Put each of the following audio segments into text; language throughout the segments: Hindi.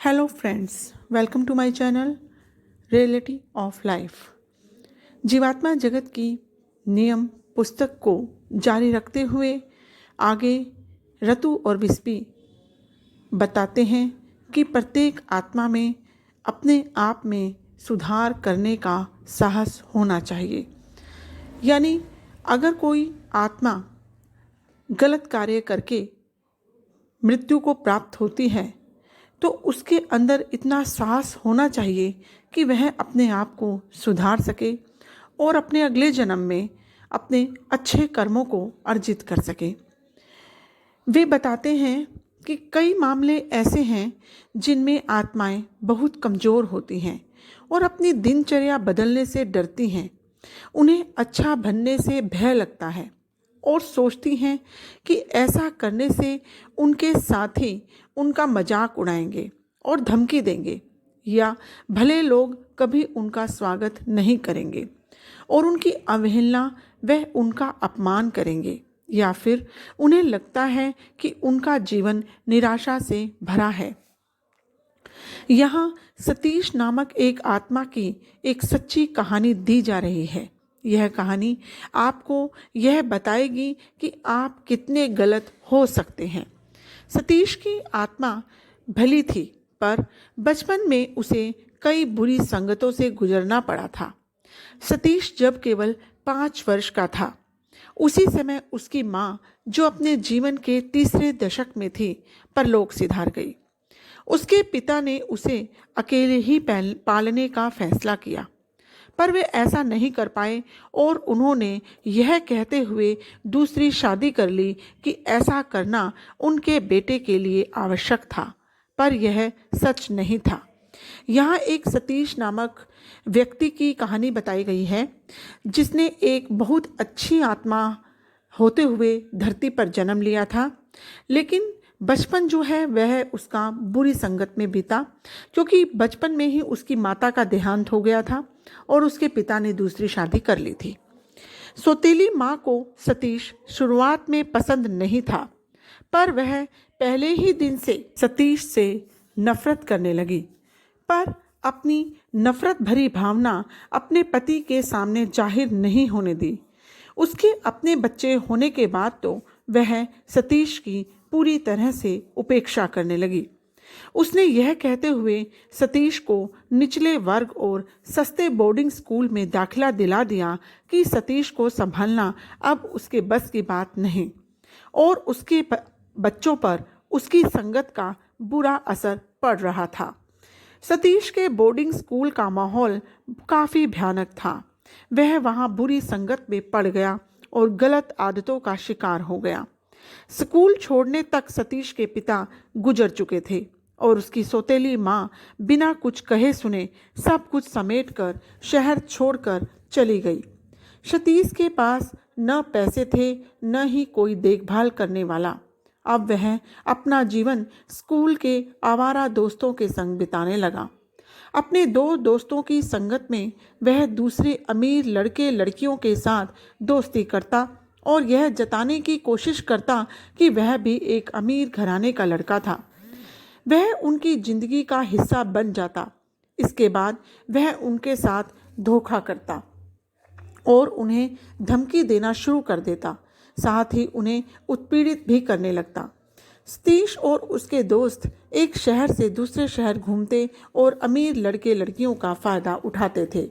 Hello friends, welcome to my channel reality of life. जीवात्मा जगत की नियम पुस्तक को जारी रखते हुए आगे रतु और विस्पी बताते हैं कि प्रत्येक आत्मा में अपने आप में सुधार करने का साहस होना चाहिए। यानी अगर कोई आत्मा गलत कार्य करके मृत्यु को प्राप्त होती है तो उसके अंदर इतना साहस होना चाहिए कि वह अपने आप को सुधार सके और अपने अगले जन्म में अपने अच्छे कर्मों को अर्जित कर सके। वे बताते हैं कि कई मामले ऐसे हैं जिनमें आत्माएं बहुत कमज़ोर होती हैं और अपनी दिनचर्या बदलने से डरती हैं। उन्हें अच्छा बनने से भय लगता है और सोचती हैं कि ऐसा करने से उनके साथी उनका मजाक उड़ाएंगे और धमकी देंगे या भले लोग कभी उनका स्वागत नहीं करेंगे और उनकी अवहेलना व उनका अपमान करेंगे, या फिर उन्हें लगता है कि उनका जीवन निराशा से भरा है। यहाँ सतीश नामक एक आत्मा की एक सच्ची कहानी दी जा रही है। यह कहानी आपको यह बताएगी कि आप कितने गलत हो सकते हैं। सतीश की आत्मा भली थी, पर बचपन में उसे कई बुरी संगतों से गुजरना पड़ा था। सतीश जब केवल 5 वर्ष का था, उसी समय उसकी माँ, जो अपने जीवन के तीसरे दशक में थी, परलोक सिधार गई। उसके पिता ने उसे अकेले ही पालने का फैसला किया, पर वे ऐसा नहीं कर पाए और उन्होंने यह कहते हुए दूसरी शादी कर ली कि ऐसा करना उनके बेटे के लिए आवश्यक था, पर यह सच नहीं था। यहाँ एक सतीश नामक व्यक्ति की कहानी बताई गई है, जिसने एक बहुत अच्छी आत्मा होते हुए धरती पर जन्म लिया था, लेकिन बचपन जो है वह उसका बुरी संगत में बीता, क्योंकि बचपन में ही उसकी माता का देहांत हो गया था और उसके पिता ने दूसरी शादी कर ली थी। सौतेली माँ को सतीश शुरुआत में पसंद नहीं था, पर वह पहले ही दिन से सतीश से नफरत करने लगी, पर अपनी नफरत भरी भावना अपने पति के सामने जाहिर नहीं होने दी। उसके अपने बच्चे होने के बाद तो वह सतीश की पूरी तरह से उपेक्षा करने लगी। उसने यह कहते हुए सतीश को निचले वर्ग और सस्ते बोर्डिंग स्कूल में दाखिला दिला दिया कि सतीश को संभालना अब उसके बस की बात नहीं और उसके बच्चों पर उसकी संगत का बुरा असर पड़ रहा था। सतीश के बोर्डिंग स्कूल का माहौल काफ़ी भयानक था। वह वहाँ बुरी संगत में पड़ गया और गलत आदतों का शिकार हो गया। स्कूल छोड़ने तक सतीश के पिता गुजर चुके थे और उसकी सौतेली माँ बिना कुछ कहे सुने सब कुछ समेटकर शहर छोड़कर चली गई। सतीश के पास न पैसे थे, न ही कोई देखभाल करने वाला। अब वह अपना जीवन स्कूल के आवारा दोस्तों के संग बिताने लगा। अपने 2 दोस्तों की संगत में वह दूसरे अमीर लड़के लड़कियों के साथ दोस्ती करता और यह जताने की कोशिश करता कि वह भी एक अमीर घराने का लड़का था। वह उनकी जिंदगी का हिस्सा बन जाता। इसके बाद वह उनके साथ धोखा करता और उन्हें धमकी देना शुरू कर देता, साथ ही उन्हें उत्पीड़ित भी करने लगता। सतीश और उसके दोस्त एक शहर से दूसरे शहर घूमते और अमीर लड़के लड़कियों का फ़ायदा उठाते थे।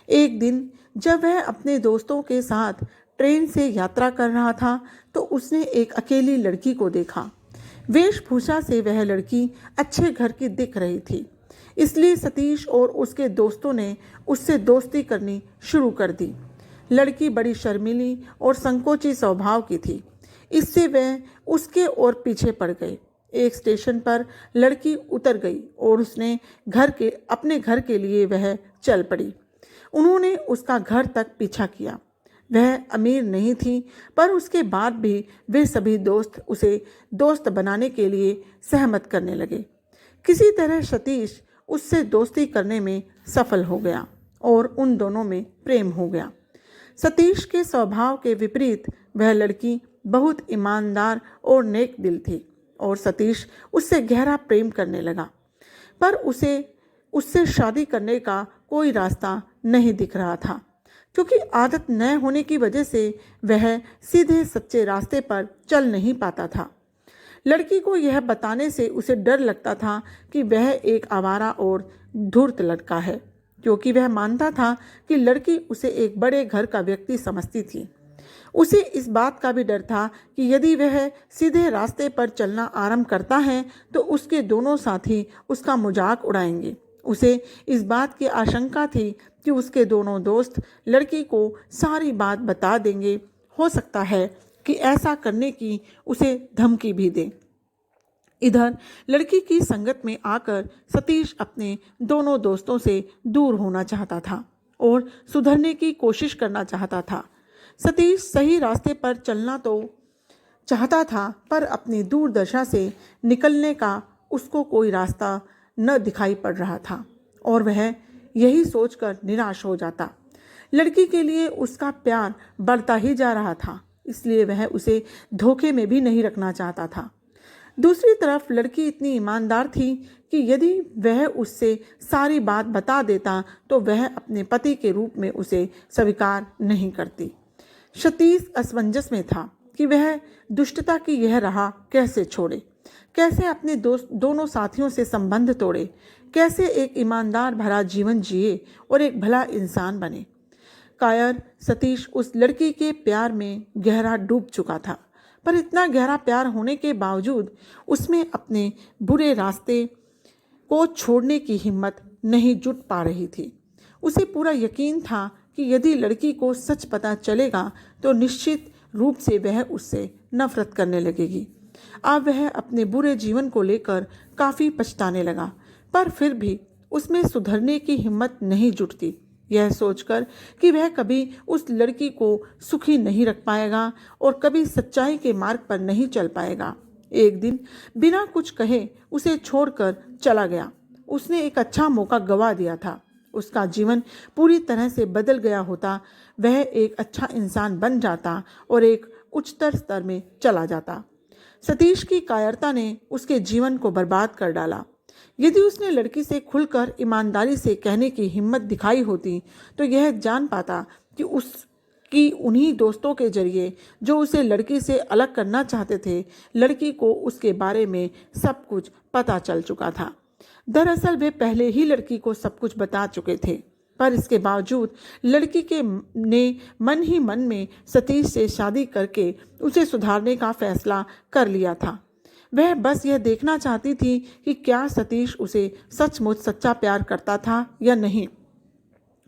एक दिन जब वह अपने दोस्तों के साथ ट्रेन से यात्रा कर रहा था तो उसने एक अकेली लड़की को देखा। वेशभूषा से वह लड़की अच्छे घर की दिख रही थी, इसलिए सतीश और उसके दोस्तों ने उससे दोस्ती करनी शुरू कर दी। लड़की बड़ी शर्मीली और संकोची स्वभाव की थी, इससे वह उसके और पीछे पड़ गए। एक स्टेशन पर लड़की उतर गई और उसने अपने घर के लिए वह चल पड़ी। उन्होंने उसका घर तक पीछा किया। वह अमीर नहीं थी, पर उसके बाद भी वे सभी दोस्त उसे दोस्त बनाने के लिए सहमत करने लगे। किसी तरह सतीश उससे दोस्ती करने में सफल हो गया और उन दोनों में प्रेम हो गया। सतीश के स्वभाव के विपरीत वह लड़की बहुत ईमानदार और नेक दिल थी और सतीश उससे गहरा प्रेम करने लगा। पर उसे उससे शादी करने का कोई रास्ता नहीं दिख रहा था, क्योंकि आदत न होने की वजह से वह सीधे सच्चे रास्ते पर चल नहीं पाता था। लड़की को यह बताने से उसे डर लगता था कि वह एक आवारा और धूर्त लड़का है, क्योंकि वह मानता था कि लड़की उसे एक बड़े घर का व्यक्ति समझती थी। उसे इस बात का भी डर था कि यदि वह सीधे रास्ते पर चलना आरंभ करता है तो उसके दोनों साथी उसका मजाक उड़ाएंगे। उसे इस बात की आशंका थी कि उसके दोनों दोस्त लड़की को सारी बात बता देंगे। हो सकता है कि ऐसा करने की उसे धमकी भी दे। इधर लड़की की संगत में आकर सतीश अपने दोनों दोस्तों से दूर होना चाहता था और सुधरने की कोशिश करना चाहता था। सतीश सही रास्ते पर चलना तो चाहता था, पर अपनी दूरदशा से निकलने का उसको कोई रास्ता न दिखाई पड़ रहा था और वह यही सोचकर निराश हो जाता। लड़की के लिए उसका प्यार बढ़ता ही जा रहा था, इसलिए वह उसे धोखे में भी नहीं रखना चाहता था। दूसरी तरफ लड़की इतनी ईमानदार थी कि यदि वह उससे सारी बात बता देता तो वह अपने पति के रूप में उसे स्वीकार नहीं करती। सतीश असमंजस में था कि वह दुष्टता की यह राह कैसे छोड़े, कैसे अपने दोनों साथियों से संबंध तोड़े, कैसे एक ईमानदार भरा जीवन जिए और एक भला इंसान बने। कायर सतीश उस लड़की के प्यार में गहरा डूब चुका था, पर इतना गहरा प्यार होने के बावजूद उसमें अपने बुरे रास्ते को छोड़ने की हिम्मत नहीं जुट पा रही थी। उसे पूरा यकीन था कि यदि लड़की को सच पता चलेगा तो निश्चित रूप से वह उससे नफरत करने लगेगी। अब वह अपने बुरे जीवन को लेकर काफ़ी पछताने लगा, पर फिर भी उसमें सुधरने की हिम्मत नहीं जुटती, यह सोचकर कि वह कभी उस लड़की को सुखी नहीं रख पाएगा और कभी सच्चाई के मार्ग पर नहीं चल पाएगा। एक दिन बिना कुछ कहे उसे छोड़कर चला गया। उसने एक अच्छा मौका गंवा दिया था। उसका जीवन पूरी तरह से बदल गया होता, वह एक अच्छा इंसान बन जाता और एक उच्चतर स्तर में चला जाता। सतीश की कायरता ने उसके जीवन को बर्बाद कर डाला। यदि उसने लड़की से खुलकर ईमानदारी से कहने की हिम्मत दिखाई होती तो यह जान पाता कि उसकी उन्हीं दोस्तों के जरिए जो उसे लड़की से अलग करना चाहते थे, लड़की को उसके बारे में सब कुछ पता चल चुका था। दरअसल वे पहले ही लड़की को सब कुछ बता चुके थे, पर इसके बावजूद लड़की के ने मन ही मन में सतीश से शादी करके उसे सुधारने का फैसला कर लिया था। वह बस यह देखना चाहती थी कि क्या सतीश उसे सचमुच सच्चा प्यार करता था या नहीं।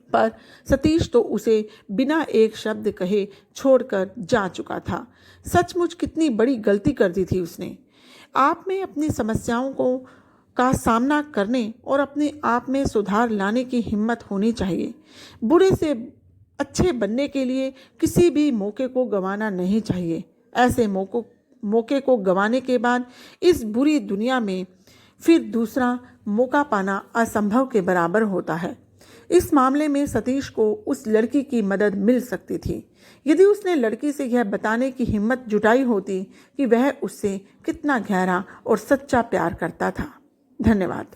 पर सतीश तो उसे बिना एक शब्द कहे छोड़कर जा चुका था। सचमुच कितनी बड़ी गलती कर दी थी उसने। आप में अपनी समस्याओं का सामना करने और अपने आप में सुधार लाने की हिम्मत होनी चाहिए। बुरे से अच्छे बनने के लिए किसी भी मौके को गंवाना नहीं चाहिए। ऐसे मौके को गंवाने के बाद इस बुरी दुनिया में फिर दूसरा मौका पाना असंभव के बराबर होता है। इस मामले में सतीश को उस लड़की की मदद मिल सकती थी यदि उसने लड़की से यह बताने की हिम्मत जुटाई होती कि वह उससे कितना गहरा और सच्चा प्यार करता था। धन्यवाद।